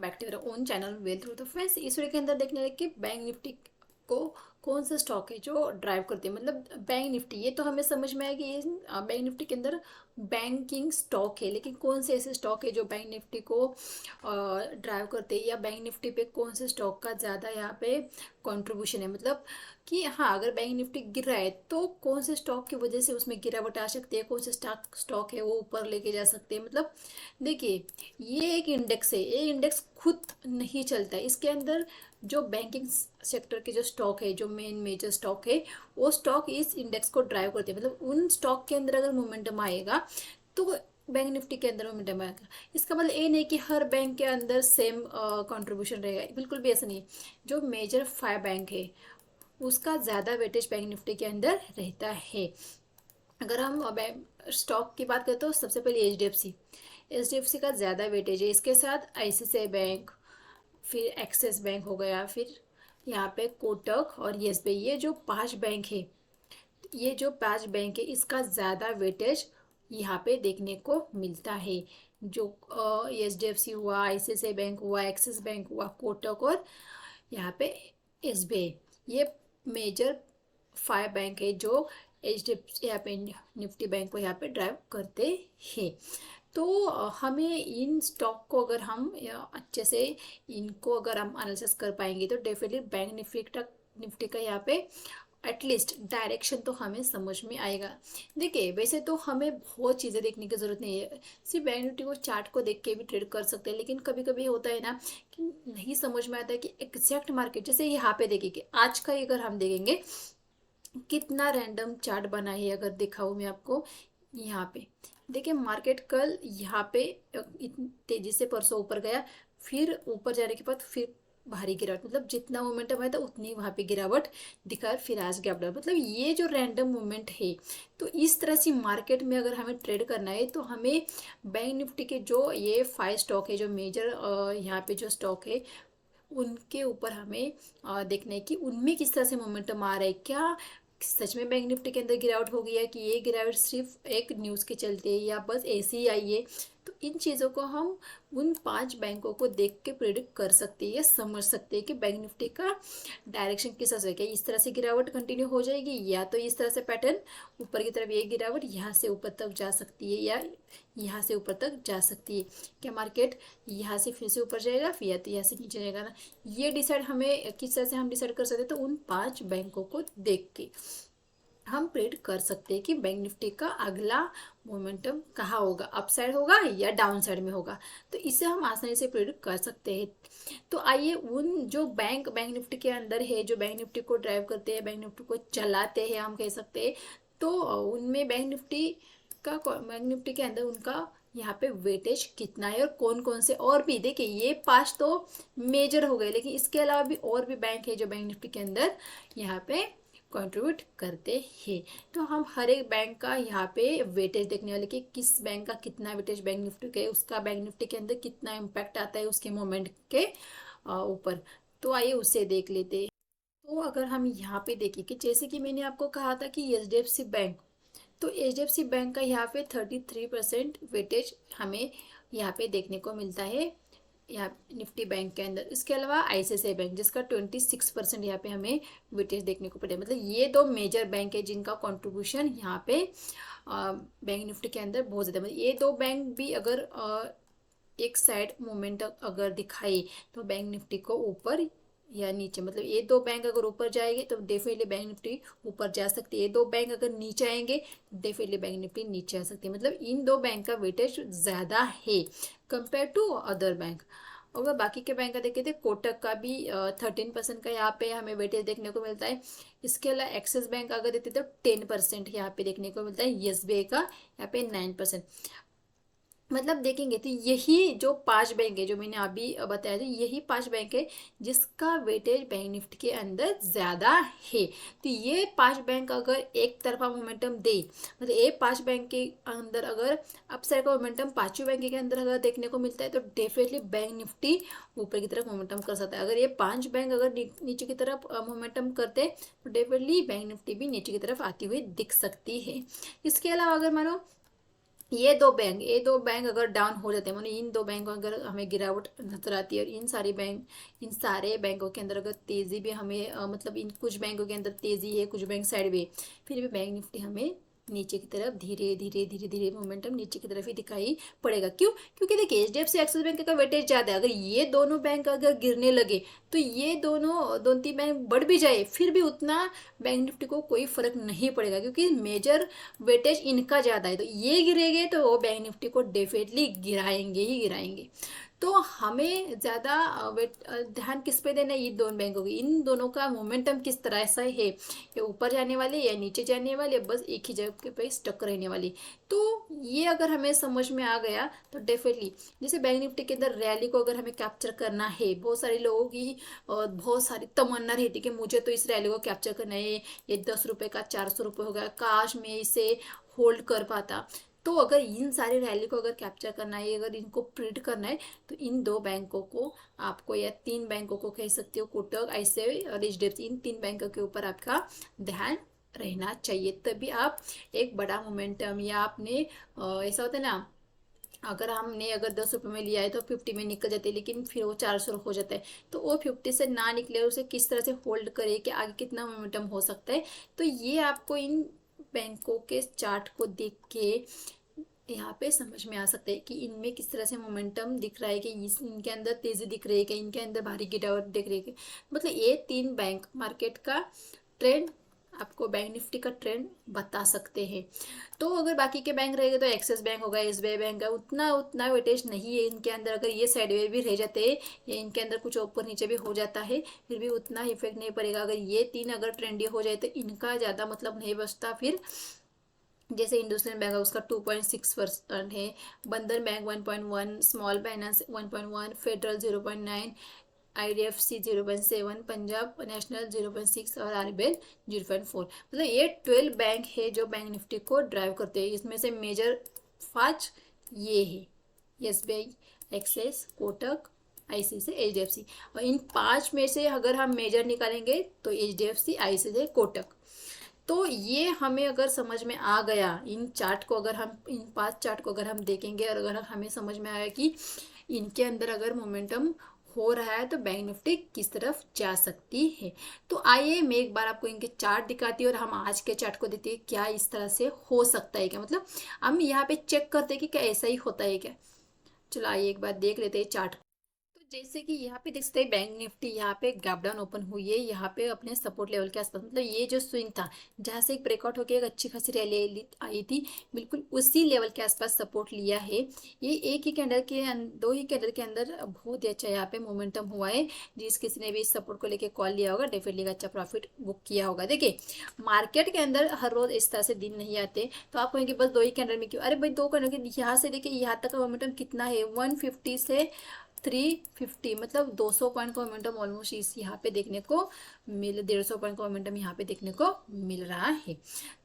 Back to your own channel well through. तो friends, इस video के अंदर देखने लगे कि बैंक निफ्टी को कौन सा स्टॉक है जो ड्राइव करती है। मतलब बैंक निफ्टी, ये तो हमें समझ में आया कि ये बैंक निफ्टी के अंदर बैंकिंग स्टॉक है, लेकिन कौन से ऐसे स्टॉक है जो बैंक निफ्टी को ड्राइव करते हैं, या बैंक निफ्टी पे कौन से स्टॉक का ज़्यादा यहाँ पे कंट्रीब्यूशन है। मतलब कि हाँ, अगर बैंक निफ्टी गिर रहा है तो कौन से स्टॉक की वजह से उसमें गिरावट आ सकती है, कौन से स्टॉक है वो ऊपर लेके जा सकते हैं। मतलब देखिए, ये एक इंडेक्स है, ये इंडेक्स खुद नहीं चलता है। इसके अंदर जो बैंकिंग सेक्टर के जो स्टॉक है, जो मेन मेजर स्टॉक है, वो स्टॉक इस इंडेक्स को ड्राइव करते हैं। मतलब उन स्टॉक के अंदर अगर मोमेंटम आएगा तो बैंक निफ्टी के अंदर मोमेंटम आएगा। इसका मतलब ये नहीं कि हर बैंक के अंदर सेम कंट्रीब्यूशन रहेगा, बिल्कुल भी ऐसा नहीं। जो मेजर 5 बैंक है उसका ज़्यादा वेटेज बैंक निफ्टी के अंदर रहता है। अगर हम स्टॉक की बात करें तो सबसे पहले एच डी एफ सी का ज़्यादा वेटेज है। इसके साथ ICICI बैंक, फिर एक्सिस बैंक हो गया, फिर यहाँ पे कोटक और यस बैंक। ये जो 5 बैंक है, इसका ज़्यादा वेटेज यहाँ पे देखने को मिलता है। जो HDFC हुआ, ICICI बैंक हुआ, एक्सिस बैंक हुआ, कोटक और यहाँ पे SBI, ये मेजर 5 बैंक है जो HDFC यहाँ पे निफ्टी बैंक को यहाँ पे ड्राइव करते हैं। तो हमें इन स्टॉक को अगर हम अच्छे से इनको अगर हम एनालिसिस कर पाएंगे तो डेफिनेटली बैंक निफ्टी का यहाँ पे एटलीस्ट डायरेक्शन तो हमें समझ में आएगा। देखिए, वैसे तो हमें बहुत चीज़ें देखने की ज़रूरत नहीं है, सिर्फ बैंक निफ्टी को चार्ट को देख के भी ट्रेड कर सकते हैं। लेकिन कभी कभी होता है ना कि नहीं समझ में आता है कि एग्जैक्ट मार्केट, जैसे यहाँ पे देखिए कि आज का ही अगर हम देखेंगे कितना रैंडम चार्ट बना है। अगर दिखाऊँ मैं आपको, यहाँ पे देखिए मार्केट कल यहाँ पे इतनी तेजी से परसों ऊपर गया, फिर ऊपर जाने के बाद फिर भारी गिरावट। मतलब जितना मोमेंटम आया था उतनी वहाँ पे गिरावट दिखा, और फिर आज गैप डाउन। मतलब ये जो रैंडम मूवमेंट है, तो इस तरह से मार्केट में अगर हमें ट्रेड करना है तो हमें बैंक निफ्टी के जो ये 5 स्टॉक है, जो मेजर यहाँ पे जो स्टॉक है, उनके ऊपर हमें देखना है कि उनमें किस तरह से मोमेंटम आ रहा है। क्या सच में बैंक निफ्टी के अंदर गिरावट हो गई है, कि ये गिरावट सिर्फ एक न्यूज़ के चलते है, या बस ऐसे ही आई है। तो इन चीज़ों को हम उन 5 बैंकों को देख के प्रिडिक्ट कर सकते हैं, या समझ सकते हैं कि बैंक निफ्टी का डायरेक्शन किस तरह से, क्या इस तरह से गिरावट कंटिन्यू हो जाएगी, या तो इस तरह से पैटर्न ऊपर की तरफ ये गिरावट यहाँ से ऊपर तक जा सकती है, या यहाँ से ऊपर तक जा सकती है। क्या मार्केट यहाँ से फिर से ऊपर जाएगा, फिर या तो यहाँ से नीचे जाएगा ना। ये डिसाइड हमें किस तरह से हम डिसाइड कर सकते हैं, तो उन 5 बैंकों को देख के हम प्रेडिक्ट कर सकते हैं कि बैंक निफ्टी का अगला मोमेंटम कहाँ होगा, अप साइड होगा या डाउन साइड में होगा। तो इसे हम आसानी से प्रेडिक्ट कर सकते हैं। तो आइए उन जो बैंक निफ्टी के अंदर है, जो बैंक निफ्टी को ड्राइव करते हैं, बैंक निफ्टी को चलाते हैं, हम कह सकते हैं। तो उनमें बैंक निफ्टी के अंदर उनका यहाँ पे वेटेज कितना है, और कौन कौन से और भी। देखिए, ये 5 तो मेजर हो गए, लेकिन इसके अलावा भी और भी बैंक है जो बैंक निफ्टी के अंदर यहाँ पे कंट्रीब्यूट करते हैं। तो हम हर एक बैंक का यहाँ पे वेटेज देखने वाले कि किस बैंक का कितना वेटेज बैंक निफ्टी के, उसका बैंक निफ्टी के अंदर कितना इम्पैक्ट आता है उसके मोमेंट के ऊपर। तो आइए उससे देख लेते हैं। तो अगर हम यहाँ पे देखें कि जैसे कि मैंने आपको कहा था कि HDFC बैंक, तो HDFC बैंक का यहाँ पे 33% वेटेज हमें यहाँ पे देखने को मिलता है, यहाँ निफ्टी बैंक के अंदर। इसके अलावा ICICI बैंक, जिसका 26% यहाँ पे हमें वेटेज देखने को पड़े। मतलब ये 2 मेजर बैंक है जिनका कंट्रीब्यूशन यहाँ पे बैंक निफ्टी के अंदर बहुत ज़्यादा। मतलब ये 2 बैंक भी अगर एक साइड मूवमेंट अगर दिखाई तो बैंक निफ्टी को ऊपर या नीचे, मतलब ये 2 बैंक अगर ऊपर जाएंगे तो डेफिनेटली बैंक निफ्टी ऊपर जा सकती है। ये 2 बैंक अगर नीचे आएंगे तो डेफिनेटली बैंक निफ्टी नीचे आ सकती है। मतलब इन 2 बैंक का वेटेज ज़्यादा है कंपेयर टू अदर बैंक। अगर बाकी के बैंक का देखें तो कोटक का भी 13% का यहाँ पे हमें वेटेज देखने को मिलता है। इसके अलावा एक्सिस बैंक अगर देते तो 10% यहाँ पे देखने को मिलता है। SBI का यहाँ पे 9%। मतलब देखेंगे तो यही जो 5 बैंक है जो मैंने अभी बताया था, यही 5 बैंक है जिसका वेटेज बैंक निफ्टी के अंदर ज़्यादा है। तो ये 5 बैंक अगर एक तरफा मोमेंटम दे, मतलब ये 5 बैंक के अंदर अगर अपसाइड का मोमेंटम 5 बैंक के अंदर अगर देखने को मिलता है तो डेफिनेटली बैंक निफ्टी ऊपर की तरफ मोमेंटम कर सकता है। अगर ये 5 बैंक अगर नीचे की तरफ मोमेंटम करते तो डेफिनेटली बैंक निफ्टी भी नीचे की तरफ आती हुई दिख सकती है। इसके अलावा अगर मानो ये दो बैंक अगर डाउन हो जाते हैं, मतलब इन दो बैंकों अगर हमें गिरावट नजर आती है, और इन सारे बैंकों के अंदर अगर तेजी भी हमें मतलब इन कुछ बैंकों के अंदर तेजी है, कुछ बैंक साइड में, फिर भी बैंक निफ्टी हमें नीचे की तरफ धीरे धीरे धीरे धीरे मोमेंटम नीचे की तरफ ही दिखाई पड़ेगा। क्यों? क्योंकि देखिए एचडीएफसी एक्सिस बैंक का वेटेज ज्यादा है, अगर ये दोनों बैंक अगर गिरने लगे तो ये दोनों तीन बैंक बढ़ भी जाए फिर भी उतना बैंक निफ्टी को कोई फर्क नहीं पड़ेगा, क्योंकि मेजर वेटेज इनका ज़्यादा है। तो ये गिरेंगे तो वो बैंक निफ्टी को डेफिनेटली गिराएंगे ही गिराएंगे। तो हमें ज़्यादा ध्यान किस पे देना है? ये दोनों बैंकों की, इन दोनों का मोमेंटम किस तरह से है, ये ऊपर जाने वाले या नीचे जाने वाले, बस एक ही जगह पे स्टक रहने वाली। तो ये अगर हमें समझ में आ गया तो डेफिनेटली, जैसे बैंक निफ्टी के अंदर रैली को अगर हमें कैप्चर करना है, बहुत सारे लोगों की बहुत सारी तमन्ना रहती है कि मुझे तो इस रैली को कैप्चर करना है, ये 10 रुपए का 400 रुपये हो गया, काश मैं इसे होल्ड कर पाता। तो अगर इन सारी रैली को अगर कैप्चर करना है, अगर इनको प्रिंट करना है, तो इन दो बैंकों को आपको, या तीन बैंकों को कह सकते हो, कोटक, ICICI और HDFC, इन तीन बैंकों के ऊपर आपका ध्यान रहना चाहिए। तभी आप एक बड़ा मोमेंटम, या आपने ऐसा होता है ना, अगर 10 रुपये में लिया है तो 50 में निकल जाते हैं, लेकिन फिर वो 400 हो जाता है, तो वो 50 से ना निकले, उसे किस तरह से होल्ड करे कि आगे कितना मोमेंटम हो सकता है। तो ये आपको इन बैंकों के चार्ट को देख के यहाँ पे समझ में आ सकता है कि इनमें किस तरह से मोमेंटम दिख रहा है, कि इनके अंदर तेजी दिख रही है, कि इनके अंदर भारी गिरावट दिख रही है। मतलब ये तीन बैंक मार्केट का ट्रेंड, आपको बैंक निफ्टी का ट्रेंड बता सकते हैं। तो अगर बाकी के बैंक रहेंगे तो एक्सिस बैंक होगा, SBI बैंक है, उतना उतना वेटेज नहीं है इनके अंदर। अगर ये साइडवे भी रह जाते हैं या इनके अंदर कुछ ऊपर नीचे भी हो जाता है, फिर भी उतना इफेक्ट नहीं पड़ेगा। अगर ये तीन अगर ट्रेंडी हो जाए तो इनका ज़्यादा मतलब नहीं बचता फिर। जैसे इंडसइंड बैंक है, उसका 2.6% है, बंधन bank 1.1, small finance 1.1, federal 0.9, IDFC 0.7, Punjab national 0.6 और RBL 0.4। मतलब ये 12 बैंक है जो बैंक निफ्टी को ड्राइव करते हैं। इसमें से मेजर 5 ये है, SBI, axis, Kotak, ICICI, HDFC। और इन 5 में से अगर हम मेजर निकालेंगे तो HDFC, ICICI, कोटक। तो ये हमें अगर समझ में आ गया, इन 5 चार्ट को अगर हम देखेंगे, और अगर हमें समझ में आया कि इनके अंदर अगर मोमेंटम हो रहा है तो बैंक निफ्टी किस तरफ जा सकती है। तो आइए मैं एक बार आपको इनके चार्ट दिखाती हूँ और हम आज के चार्ट को देखते हैं क्या इस तरह से हो सकता है क्या, मतलब हम यहाँ पे चेक करते हैं कि क्या ऐसा ही होता है क्या। चलो आइए एक बार देख लेते हैं चार्ट। तो जैसे कि यहाँ पे देख सकते हैं बैंक निफ्टी यहाँ पे गैप डाउन ओपन हुई है, यहाँ पे अपने सपोर्ट लेवल के आसपास, मतलब ये जो स्विंग था जहाँ से एक ब्रेकआउट होकर एक अच्छी खासी रैली आई थी, बिल्कुल उसी लेवल के आसपास सपोर्ट लिया है। ये एक ही कैंडल के दो ही कैंडल के अंदर बहुत ही अच्छा यहाँ पे मोमेंटम हुआ है। जिस किसी ने भी इस सपोर्ट को लेकर कॉल लिया होगा डेफिनेटली अच्छा प्रॉफिट बुक किया होगा। देखिए मार्केट के अंदर हर रोज इस तरह से दिन नहीं आते, तो आप कहेंगे बस दो ही कैंडल में क्यों? अरे भाई दो कैंडल के यहाँ से देखिए यहाँ तक का मोमेंटम कितना है, 150 से 350, मतलब 200 पॉइंट का मोमेंटम ऑलमोस्ट इस यहाँ पे देखने को 150 पॉइंट का मोमेंटम यहाँ पे देखने को मिल रहा है।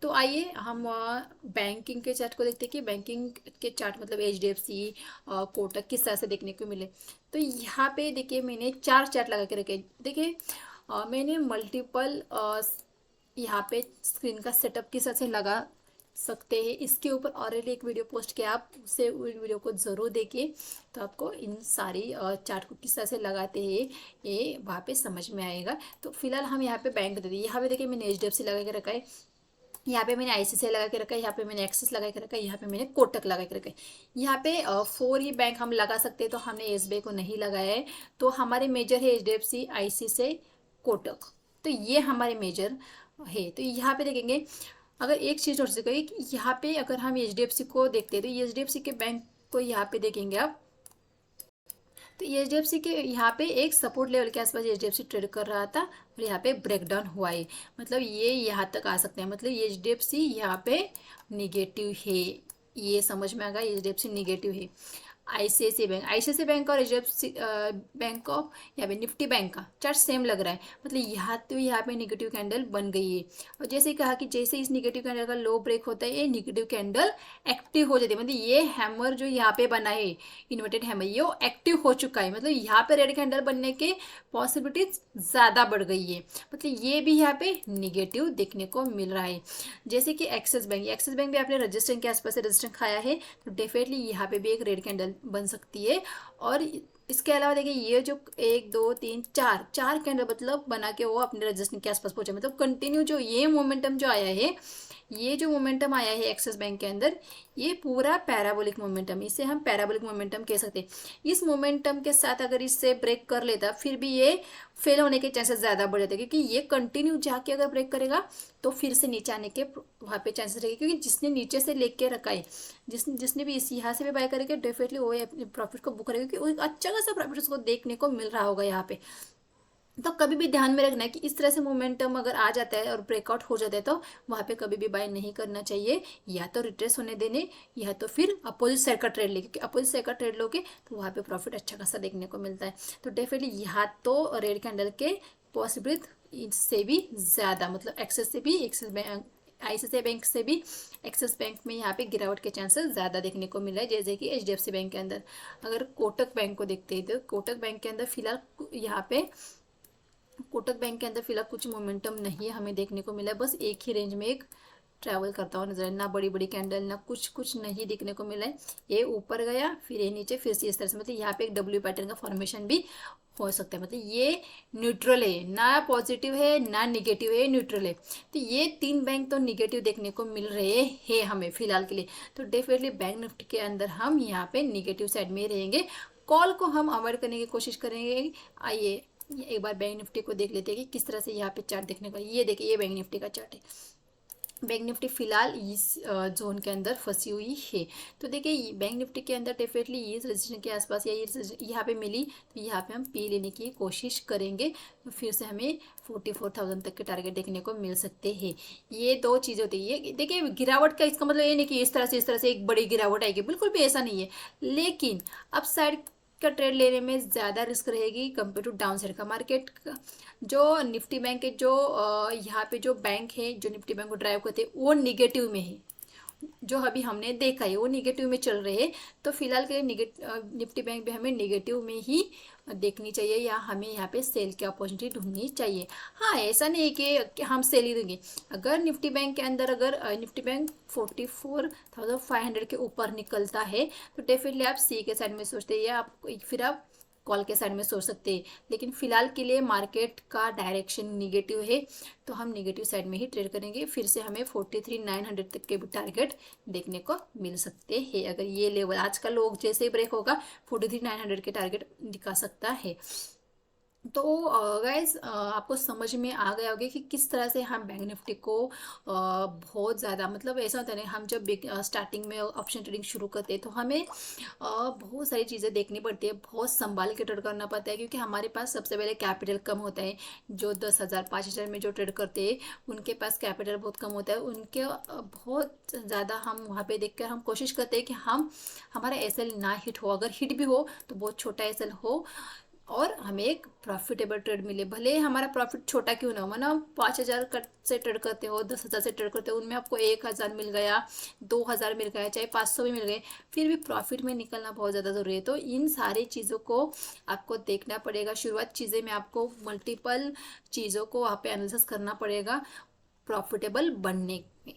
तो आइए हम बैंकिंग के चार्ट को देखते हैं कि बैंकिंग के चार्ट मतलब HDFC, कोटक किस तरह से देखने को मिले। तो यहाँ पे देखिए मैंने 4 चार्ट लगा के रखे। देखिए मैंने मल्टीपल यहाँ पे स्क्रीन का सेटअप किस तरह से लगा सकते हैं, इसके ऊपर ऑलरेडी एक वीडियो पोस्ट किया, आप उसे वीडियो को ज़रूर देखिए, तो आपको इन सारी चार्ट को किस तरह से लगाते हैं ये वहाँ पे समझ में आएगा। तो फिलहाल हम यहाँ पे बैंक दे दिए। यहाँ पे देखिए मैंने HDFC लगा के रखा है, यहाँ पे मैंने ICICI लगा के रखा है, यहाँ पे मैंने एक्सिस लगा के रखा है, यहाँ पे मैंने कोटक लगा के रखा है। यहाँ पे 4 ही बैंक हम लगा सकते हैं, तो हमने SBI को नहीं लगाया है। तो हमारे मेजर है HDFC, ICICI, कोटक, तो ये हमारे मेजर है। तो यहाँ पे देखेंगे अगर एक चीज़ और सीखेंगे कि यहाँ पे अगर हम HDFC को देखते हैं तो HDFC के बैंक को यहाँ पे देखेंगे आप, तो HDFC के यहाँ पे एक सपोर्ट लेवल के आसपास HDFC ट्रेड कर रहा था और यहाँ पे ब्रेकडाउन हुआ है, मतलब ये यहाँ तक आ सकते हैं, मतलब HDFC यहाँ पे निगेटिव है, ये समझ में आ गया HDFC निगेटिव है। आईसीआईसीआई बैंक और एचडीएफसी बैंक ऑफ यहाँ पे निफ्टी बैंक का चार्ट सेम लग रहा है, मतलब यहाँ पे निगेटिव कैंडल बन गई है। और जैसे कहा कि जैसे इस निगेटिव कैंडल का लो ब्रेक होता है ये निगेटिव कैंडल एक्टिव हो जाती है, मतलब ये हैमर जो यहाँ पे बना है इन्वर्टेड हैमर ये एक्टिव हो चुका है, मतलब यहाँ पे रेड कैंडल बनने के पॉसिबिलिटीज ज़्यादा बढ़ गई है, मतलब ये भी यहाँ पे निगेटिव देखने को मिल रहा है। जैसे कि एक्सिस बैंक भी आपने रजिस्टेंस के आसपास से रजिस्टेंस खाया है तो डेफिनेटली यहाँ पे भी एक रेड कैंडल बन सकती है। और इसके अलावा देखिए ये जो 1 2 3 4 कैंडल मतलब बना के वो अपने रजिस्टेंस के आसपास पहुंचे, मतलब कंटिन्यू जो ये मोमेंटम जो आया है, ये जो मोमेंटम आया है एक्सिस बैंक के अंदर ये पूरा पैराबोलिक मोमेंटम, इसे हम पैराबोलिक मोमेंटम कह सकते हैं। इस मोमेंटम के साथ अगर इससे ब्रेक कर लेता फिर भी ये फेल होने के चांसेस ज़्यादा बढ़ जाते, क्योंकि ये कंटिन्यू जाके अगर ब्रेक करेगा तो फिर से नीचे आने के वहाँ पे चांसेस रहेंगे, क्योंकि जिसने नीचे से लेके रखा है जिसने भी इस यहाँ से भी बाय करेगा डेफिनेटली वो अपने प्रॉफिट को बुक करेगा, क्योंकि वो अच्छा खासा प्रॉफिट उसको देखने को मिल रहा होगा यहाँ पे। तो कभी भी ध्यान में रखना है कि इस तरह से मोमेंटम अगर आ जाता है और ब्रेकआउट हो जाता है तो वहाँ पे कभी भी बाय नहीं करना चाहिए, या तो रिट्रेस होने देने या तो फिर अपोजिट साइड का ट्रेड ले, क्योंकि अपोजिट साइड का ट्रेड लोगे तो वहाँ पे प्रॉफिट अच्छा खासा देखने को मिलता है। तो डेफिनेटली यहाँ तो रेड कैंडल के पॉसिबिलिटी इससे भी ज़्यादा, मतलब एक्सिस से भी एक्सिस बैंक आईसीआईसीआई बैंक से भी एक्सिस बैंक में यहाँ पे गिरावट के चांसेस ज़्यादा देखने को मिला है। जैसे कि एचडीएफसी बैंक के अंदर अगर कोटक बैंक को देखते हैं तो कोटक बैंक के अंदर फिलहाल यहाँ पे कोटक बैंक के अंदर फिलहाल कुछ मोमेंटम नहीं है हमें देखने को मिला है, बस एक ही रेंज में एक ट्रैवल करता हुआ नजर है, ना बड़ी बड़ी कैंडल ना कुछ नहीं देखने को मिला है। ये ऊपर गया फिर ये नीचे फिर से इस तरह से, मतलब यहाँ पे एक डब्ल्यू पैटर्न का फॉर्मेशन भी हो सकता है, मतलब ये न्यूट्रल है, ना पॉजिटिव है ना निगेटिव है, न्यूट्रल है। तो ये 3 बैंक तो निगेटिव देखने को मिल रहे हैं हमें फिलहाल के लिए, तो डेफिनेटली बैंक निफ्टी के अंदर हम यहाँ पे निगेटिव साइड में रहेंगे, कॉल को हम अवॉइड करने की कोशिश करेंगे। आइए एक बार बैंक निफ्टी को देख लेते हैं कि किस तरह से यहाँ पे चार्ट देखने का, ये देखिए ये बैंक निफ्टी का चार्ट है। बैंक निफ्टी फिलहाल इस जोन के अंदर फंसी हुई है, तो देखिए बैंक निफ्टी के अंदर डेफिनेटली ये रजिस्ट्रेशन के आसपास या ये यहाँ पे मिली तो यहाँ पे हम पी लेने की कोशिश करेंगे, तो फिर से हमें 44,000 तक के टारगेट देखने को मिल सकते हैं। ये 2 चीज़ें होती है, ये देखिए गिरावट का इसका मतलब ये नहीं कि इस तरह से एक बड़ी गिरावट आएगी, बिल्कुल भी ऐसा नहीं है, लेकिन अप साइड का ट्रेड लेने में ज़्यादा रिस्क रहेगी कंपेयर टू डाउन साइड का। मार्केट का जो निफ्टी बैंक के जो यहाँ पे जो बैंक है जो निफ्टी बैंक को ड्राइव करते हैं वो निगेटिव में है, जो अभी हमने देखा है वो निगेटिव में चल रहे हैं, तो फिलहाल के निफ्टी बैंक भी हमें निगेटिव में ही देखनी चाहिए या हमें यहाँ पे सेल की अपॉर्चुनिटी ढूंढनी चाहिए। हाँ ऐसा नहीं है कि हम सेल ही देंगे, अगर निफ्टी बैंक के अंदर अगर निफ्टी बैंक 44,500 के ऊपर निकलता है तो डेफिनेटली आप सी के साइड में सोचते हैं या आप फिर आप कॉल के साइड में सोच सकते हैं, लेकिन फिलहाल के लिए मार्केट का डायरेक्शन निगेटिव है तो हम निगेटिव साइड में ही ट्रेड करेंगे, फिर से हमें 43,900 तक के भी टारगेट देखने को मिल सकते हैं। अगर ये लेवल आज का लोग जैसे ही ब्रेक होगा 43,900 के टारगेट दिखा सकता है। तो गाइज आपको समझ में आ गया होगा कि किस तरह से हम बैंक निफ्टी को बहुत ज़्यादा, मतलब ऐसा होता है ना हम जब स्टार्टिंग में ऑप्शन ट्रेडिंग शुरू करते हैं तो हमें बहुत सारी चीज़ें देखनी पड़ती है, बहुत संभाल के ट्रेड करना पड़ता है, क्योंकि हमारे पास सबसे पहले कैपिटल कम होता है। जो 10,000 5,000 में जो ट्रेड करते हैं उनके पास कैपिटल बहुत कम होता है, उनके बहुत ज़्यादा हम वहाँ पे देख कर हम कोशिश करते हैं कि हमारा एसएल ना हिट हो, अगर हिट भी हो तो बहुत छोटा एसएल हो और हमें एक प्रॉफिटेबल ट्रेड मिले, भले हमारा प्रॉफिट छोटा क्यों ना हो, माना 5,000 से ट्रेड करते हो 10,000 से ट्रेड करते हो उनमें आपको 1,000 मिल गया 2,000 मिल गया चाहे 500 भी मिल गए, फिर भी प्रॉफिट में निकलना बहुत ज़्यादा ज़रूरी है। तो इन सारी चीज़ों को आपको देखना पड़ेगा, शुरुआत चीज़ें में आपको मल्टीपल चीज़ों को वहाँ पे एनालिसिस करना पड़ेगा प्रॉफिटेबल बनने में।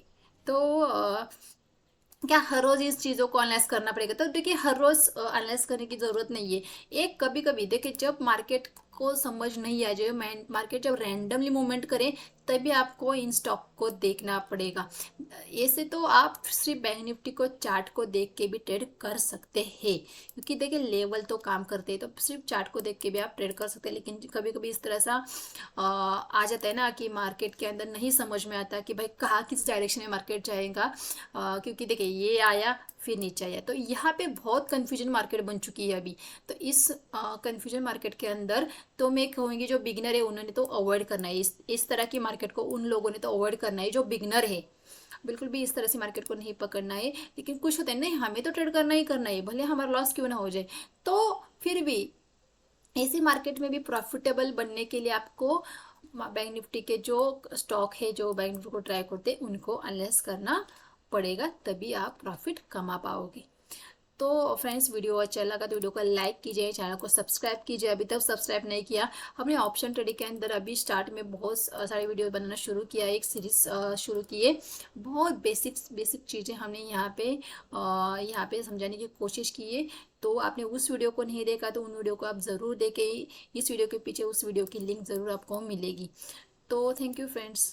तो क्या हर रोज इस चीज़ों को एनालाइज करना पड़ेगा, तो देखिए हर रोज एनालाइज करने की ज़रूरत नहीं है, एक कभी कभी देखिए जब मार्केट को समझ नहीं आ जाए, मार्केट जब रैंडमली मूवमेंट करे तभी आपको इन स्टॉक को देखना पड़ेगा। ऐसे तो आप सिर्फ बैंक निफ्टी को चार्ट को देख के भी ट्रेड कर सकते हैं, क्योंकि देखिए लेवल तो काम करते हैं, तो सिर्फ चार्ट को देख के भी आप ट्रेड कर सकते हैं, लेकिन कभी कभी इस तरह सा आ जाता है ना कि मार्केट के अंदर नहीं समझ में आता कि भाई कहाँ किस डायरेक्शन में मार्केट जाएगा, क्योंकि देखिए ये आया फिर नीचे आया। तो यहाँ पे बहुत कन्फ्यूजन मार्केट बन चुकी है अभी। तो इस कन्फ्यूजन मार्केट के अंदर तो मैं कहूँगी जो बिगनर है उन्होंने तो अवॉइड करना है, इस तरह की मार्केट को उन लोगों ने तो अवॉइड करना है जो बिगनर है। बिल्कुल भी इस तरह से मार्केट को नहीं पकड़ना है। लेकिन कुछ होता है नहीं, हमें तो ट्रेड करना ही भले हमारा लॉस क्यों ना हो जाए। तो फिर भी ऐसी मार्केट में भी प्रॉफिटेबल बनने के लिए आपको बैंक निफ्टी के जो स्टॉक है जो बैंक निफ्टी को ट्राई करते हैं उनको एनालाइज करना पड़ेगा, तभी आप प्रॉफिट कमा पाओगे। तो फ्रेंड्स, वीडियो अच्छा लगा तो वीडियो को लाइक कीजिए, चैनल को सब्सक्राइब कीजिए अभी तक सब्सक्राइब नहीं किया। हमने ऑप्शन ट्रेडिंग के अंदर अभी स्टार्ट में बहुत सारे वीडियो बनाना शुरू किया, एक सीरीज शुरू किए। बहुत बेसिक चीज़ें हमने यहाँ पे समझाने की कोशिश की है। तो आपने उस वीडियो को नहीं देखा तो उन वीडियो को आप ज़रूर देखें। इस वीडियो के पीछे उस वीडियो की लिंक ज़रूर आपको मिलेगी। तो थैंक यू फ्रेंड्स।